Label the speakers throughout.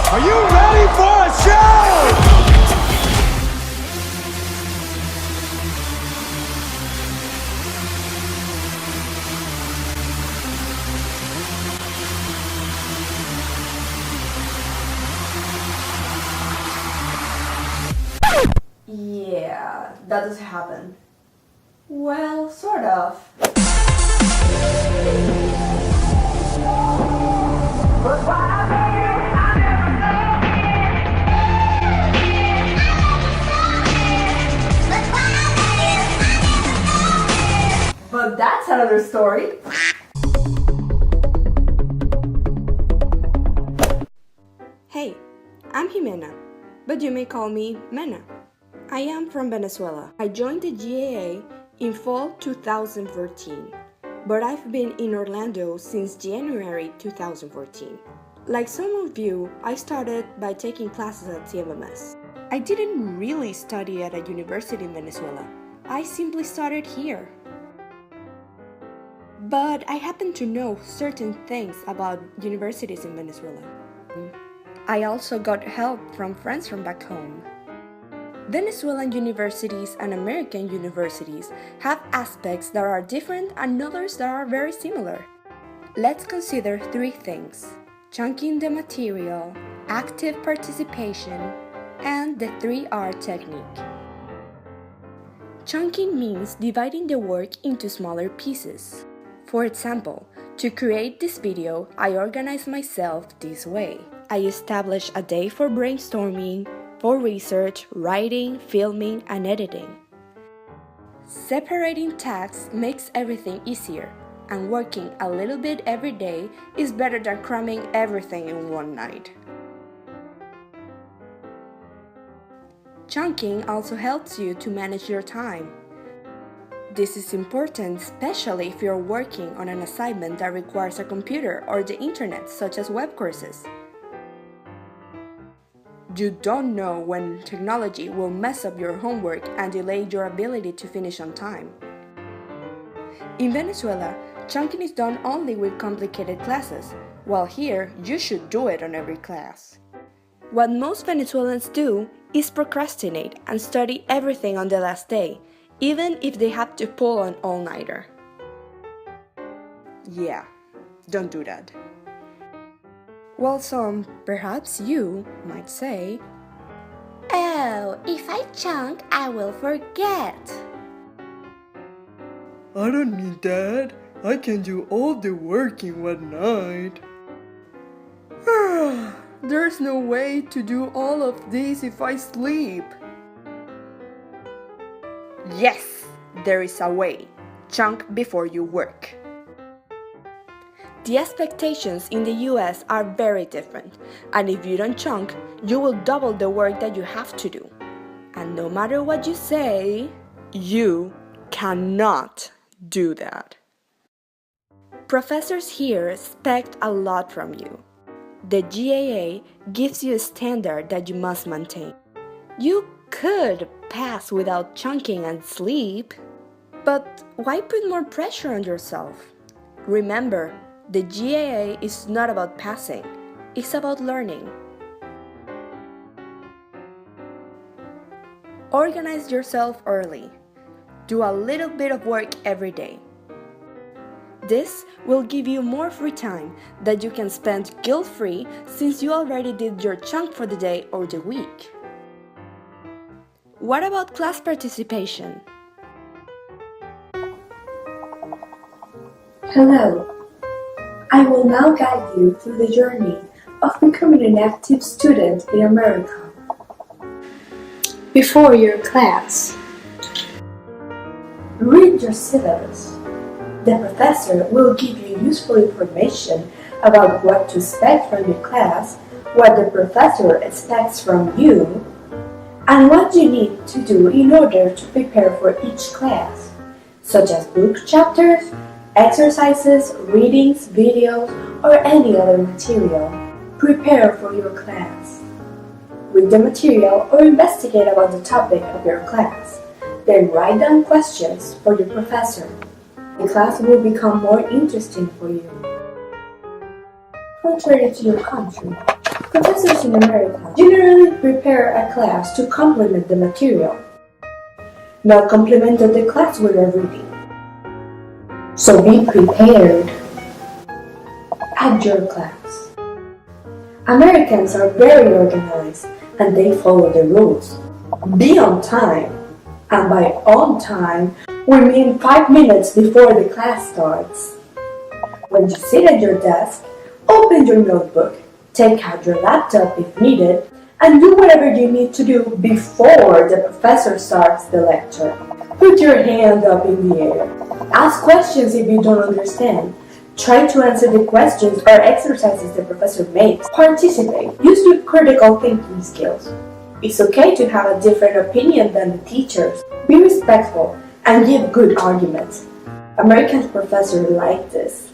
Speaker 1: Are you ready for a show?
Speaker 2: Yeah, that does happen. Well, sort of. But that's another story.
Speaker 3: Hey, I'm Ximena, but you may call me Mena. I am from Venezuela. I joined the GAA in fall 2014, but I've been in Orlando since January 2014. Like some of you, I started by taking classes at CSS. I didn't really study at a university in Venezuela. I simply started here. But I happen to know certain things about universities in Venezuela. I also got help from friends from back home. Venezuelan universities and American universities have aspects that are different and others that are very similar. Let's consider three things: chunking the material, active participation, and the 3R technique. Chunking means dividing the work into smaller pieces. For example, to create this video, I organized myself this way. I established a day for brainstorming, for research, writing, filming, and editing. Separating tasks makes everything easier, and working a little bit every day is better than cramming everything in one night. Chunking also helps you to manage your time. This is important especially if you're working on an assignment that requires a computer or the internet, such as web courses. You don't know when technology will mess up your homework and delay your ability to finish on time. In Venezuela, chunking is done only with complicated classes, while here you should do it on every class. What most Venezuelans do is procrastinate and study everything on the last day, even if they have to pull an all-nighter. Yeah, don't do that. Well, perhaps you might say, "Oh, if I chunk, I will forget."
Speaker 4: I don't need that. I can do all the work in one night. There's no way to do all of this if I sleep.
Speaker 3: Yes, there is a way. Chunk before you work. The expectations in the US are very different, and if you don't chunk, you will double the work that you have to do. And no matter what you say, you cannot do that. Professors here expect a lot from you. The GAA gives you a standard that you must maintain. You could pass without chunking and sleep, but why put more pressure on yourself? Remember, the GAA is not about passing, it's about learning. Organize yourself early. Do a little bit of work every day. This will give you more free time that you can spend guilt-free since you already did your chunk for the day or the week. What about class participation?
Speaker 5: Hello. I will now guide you through the journey of becoming an active student in America. Before your class, read your syllabus. The professor will give you useful information about what to expect from the class, what the professor expects from you, and what you need to do in order to prepare for each class, such as book chapters, exercises, readings, videos, or any other material. Prepare for your class. Read the material or investigate about the topic of your class. Then write down questions for your professor. The class will become more interesting for you. Contrary to your country, Professors in America generally prepare a class to complement the material. Not complemented the class with everything. So be prepared at your class. Americans are very organized and they follow the rules. Be on time. And by on time, we mean 5 minutes before the class starts. When you sit at your desk, open your notebook, take out your laptop if needed, and do whatever you need to do before the professor starts the lecture. Put your hand up in the air. Ask questions if you don't understand. Try to answer the questions or exercises the professor makes. Participate. Use your critical thinking skills. It's okay to have a different opinion than the teachers. Be respectful and give good arguments. American professors like this.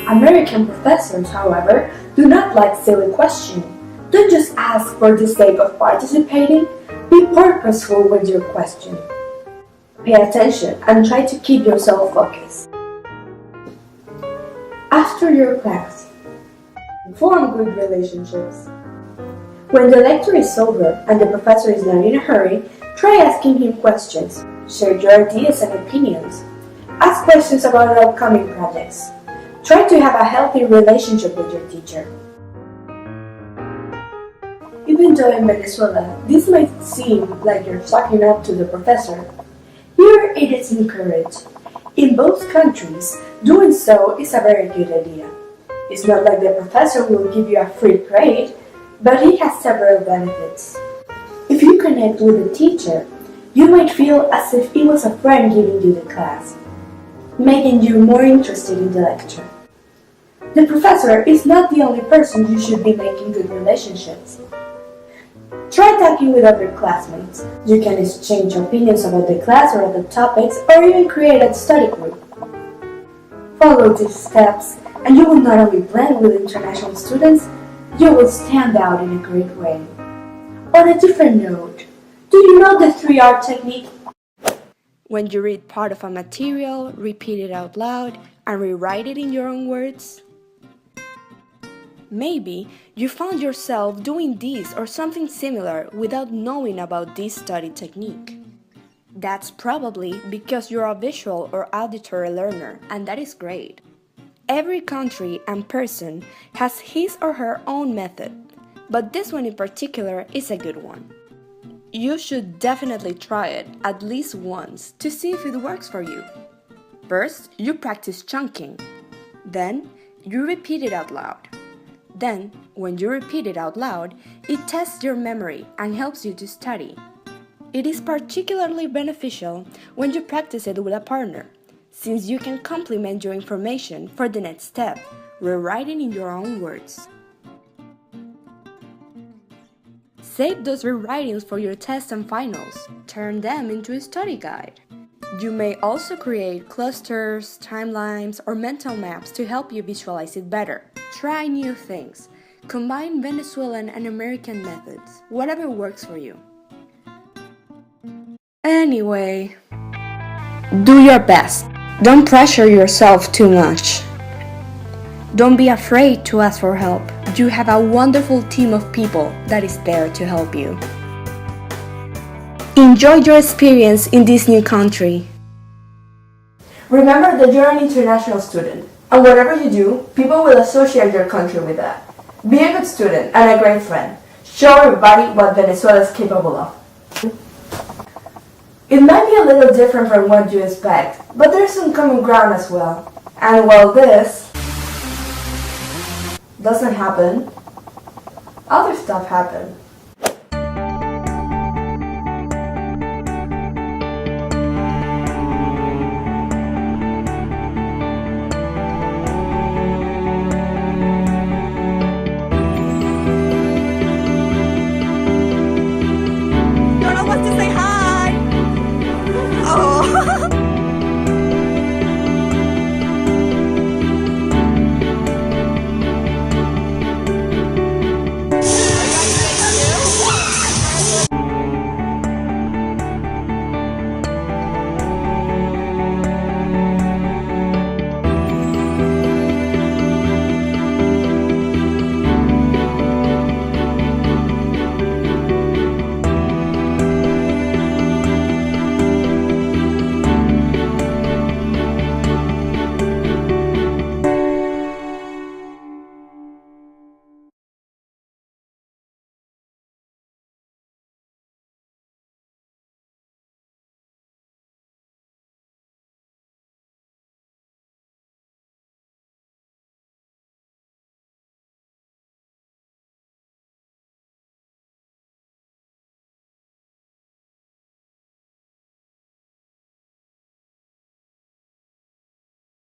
Speaker 5: American professors, however, do not like silly questions. Don't just ask for the sake of participating. Be purposeful with your question. Pay attention and try to keep yourself focused. After your class, form good relationships. When the lecture is over and the professor is not in a hurry, try asking him questions. Share your ideas and opinions. Ask questions about upcoming projects. Try to have a healthy relationship with your teacher. Even though in Venezuela, this might seem like you're sucking up to the professor, here it is encouraged. In both countries, doing so is a very good idea. It's not like the professor will give you a free grade, but it has several benefits. If you connect with the teacher, you might feel as if it was a friend giving you the class, making you more interested in the lecture. The professor is not the only person you should be making good relationships. Try talking with other classmates. You can exchange opinions about the class or other topics, or even create a study group. Follow these steps, and you will not only blend with international students, you will stand out in a great way. On a different note, do you know the 3R technique?
Speaker 3: When you read part of a material, repeat it out loud, and rewrite it in your own words. Maybe you found yourself doing this or something similar without knowing about this study technique. That's probably because you're a visual or auditory learner, and that is great. Every country and person has his or her own method, but this one in particular is a good one. You should definitely try it at least once to see if it works for you. First, you practice chunking. Then, you repeat it out loud. Then, when you repeat it out loud, it tests your memory and helps you to study. It is particularly beneficial when you practice it with a partner, since you can complement your information for the next step, rewriting in your own words. Save those rewritings for your tests and finals. Turn them into a study guide. You may also create clusters, timelines, or mental maps to help you visualize it better. Try new things. Combine Venezuelan and American methods, whatever works for you. Anyway, do your best. Don't pressure yourself too much. Don't be afraid to ask for help. You have a wonderful team of people that is there to help you. Enjoy your experience in this new country.
Speaker 2: Remember that you're an international student, and whatever you do, people will associate your country with that. Be a good student and a great friend. Show everybody what Venezuela is capable of. It might be a little different from what you expect, but there's some common ground as well. And while this doesn't happen, other stuff happens.